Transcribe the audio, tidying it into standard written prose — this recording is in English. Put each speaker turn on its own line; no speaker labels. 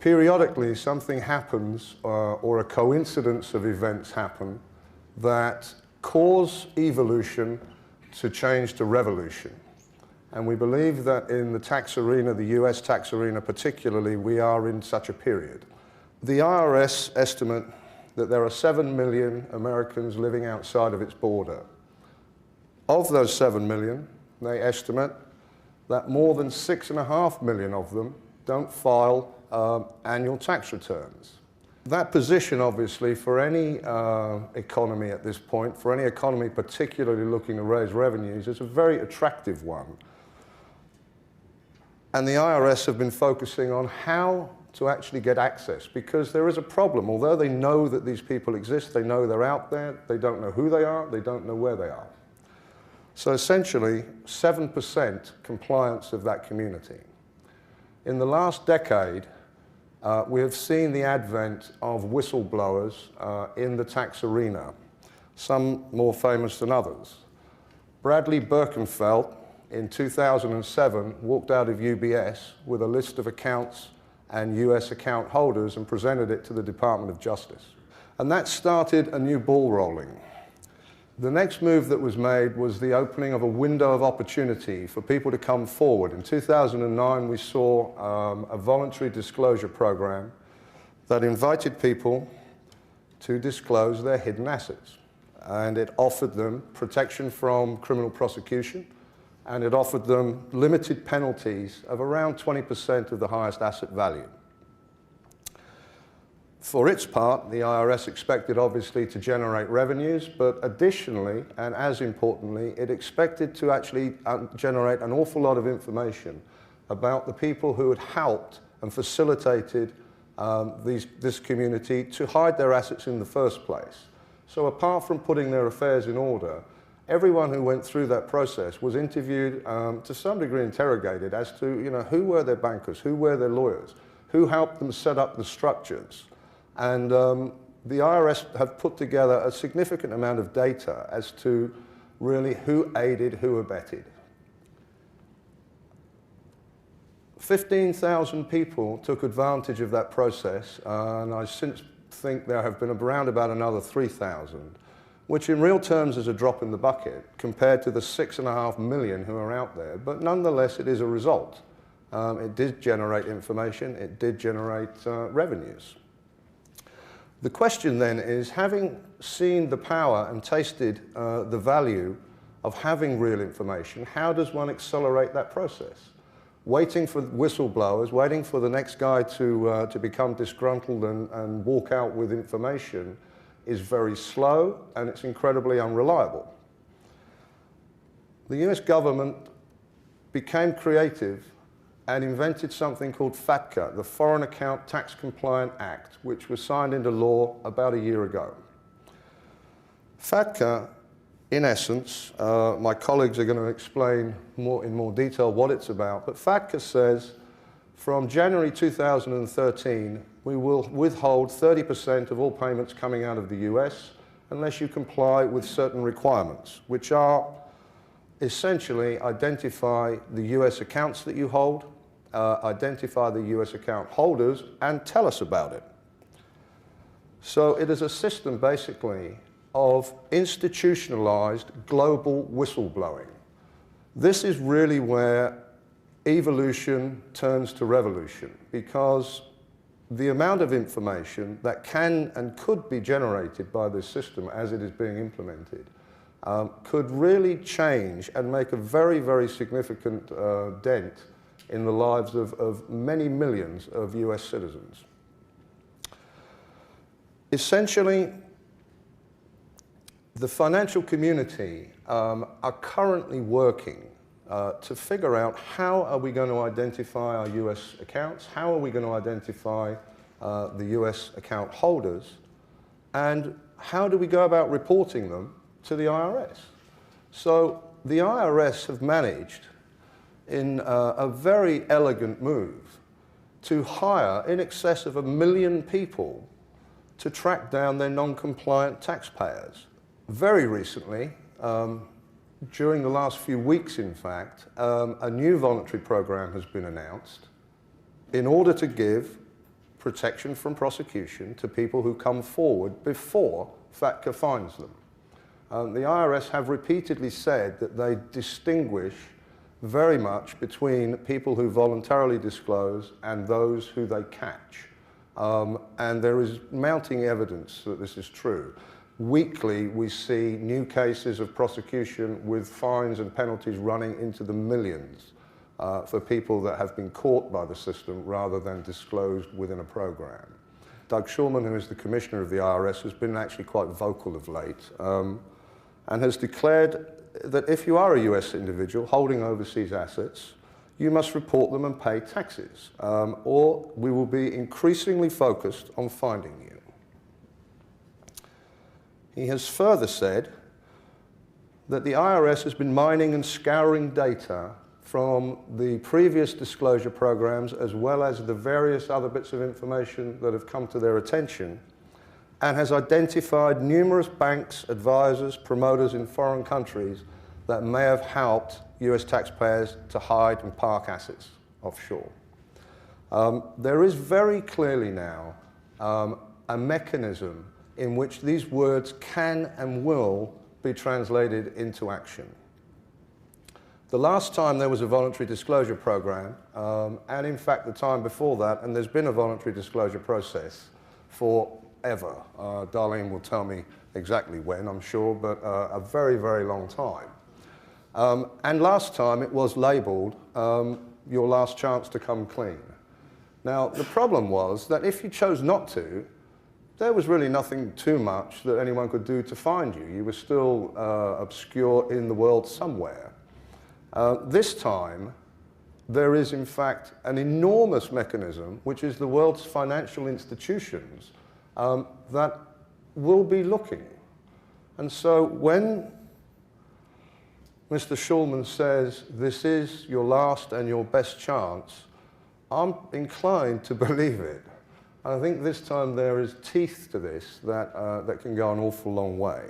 periodically something happens or a coincidence of events happen that cause evolution to change to revolution. And we believe that in the tax arena, the US tax arena particularly, we are in such a period. The IRS estimate that there are 7 million Americans living outside of its border. Of those 7 million, they estimate that more than 6.5 million of them don't file annual tax returns. That position, obviously, for any economy at this point, for any economy particularly looking to raise revenues, is a very attractive one. And the IRS have been focusing on how to actually get access, because there is a problem. Although they know that these people exist, they know they're out there, they don't know who they are, they don't know where they are. So essentially, 7% compliance of that community. In the last decade, we have seen the advent of whistleblowers in the tax arena, some more famous than others. Bradley Birkenfeld, in 2007, walked out of UBS with a list of accounts and US account holders and presented it to the Department of Justice. And that started a new ball rolling. The next move that was made was the opening of a window of opportunity for people to come forward. In 2009, we saw a voluntary disclosure program that invited people to disclose their hidden assets. And it offered them protection from criminal prosecution, and it offered them limited penalties of around 20% of the highest asset value. For its part, the IRS expected obviously to generate revenues, but additionally, and as importantly, it expected to actually generate an awful lot of information about the people who had helped and facilitated this community to hide their assets in the first place. So apart from putting their affairs in order, everyone who went through that process was interviewed, to some degree interrogated, as to who were their bankers, who were their lawyers, who helped them set up the structures. And the IRS have put together a significant amount of data as to really who aided, who abetted. 15,000 people took advantage of that process, and I since think there have been around about another 3,000, which in real terms is a drop in the bucket compared to the 6.5 million who are out there. But nonetheless, it is a result. It did generate information, it did generate revenues. The question then is, having seen the power and tasted the value of having real information, how does one accelerate that process? Waiting for whistleblowers, waiting for the next guy to become disgruntled and walk out with information is very slow, and it's incredibly unreliable. The US government became creative and invented something called FATCA, the Foreign Account Tax Compliant Act, which was signed into law about a year ago. FATCA, in essence, my colleagues are going to explain in more detail what it's about, but FATCA says from January 2013, we will withhold 30% of all payments coming out of the US unless you comply with certain requirements, which are essentially identify the US accounts that you hold, identify the US account holders, and tell us about it. So it is a system basically of institutionalized global whistleblowing. This is really where evolution turns to revolution, because the amount of information that can and could be generated by this system as it is being implemented could really change and make a very, very significant dent in the lives of many millions of US citizens. Essentially, the financial community are currently working to figure out how are we going to identify our US accounts, how are we going to identify the US account holders, and how do we go about reporting them to the IRS. So the IRS have managed, in a very elegant move, to hire in excess of 1 million people to track down their non-compliant taxpayers. Very recently, during the last few weeks in fact, a new voluntary program has been announced in order to give protection from prosecution to people who come forward before FATCA finds them. The IRS have repeatedly said that they distinguish very much between people who voluntarily disclose and those who they catch. And there is mounting evidence that this is true. Weekly, we see new cases of prosecution with fines and penalties running into the millions for people that have been caught by the system rather than disclosed within a program. Doug Shulman, who is the Commissioner of the IRS, has been actually quite vocal of late and has declared that if you are a US individual holding overseas assets, you must report them and pay taxes, or we will be increasingly focused on finding you. He has further said that the IRS has been mining and scouring data from the previous disclosure programs as well as the various other bits of information that have come to their attention and has identified numerous banks, advisors, promoters in foreign countries that may have helped US taxpayers to hide and park assets offshore. There is very clearly now a mechanism in which these words can and will be translated into action. The last time there was a voluntary disclosure program, and in fact the time before that, and there's been a voluntary disclosure process forever. Darlene will tell me exactly when, I'm sure, but a very, very long time. And last time it was labelled your last chance to come clean. Now, the problem was that if you chose not to, there was really nothing too much that anyone could do to find you. You were still obscure in the world somewhere. This time, there is in fact an enormous mechanism, which is the world's financial institutions, that will be looking. And so when Mr. Shulman says this is your last and your best chance, I'm inclined to believe it. I think this time there is teeth to this that can go an awful long way.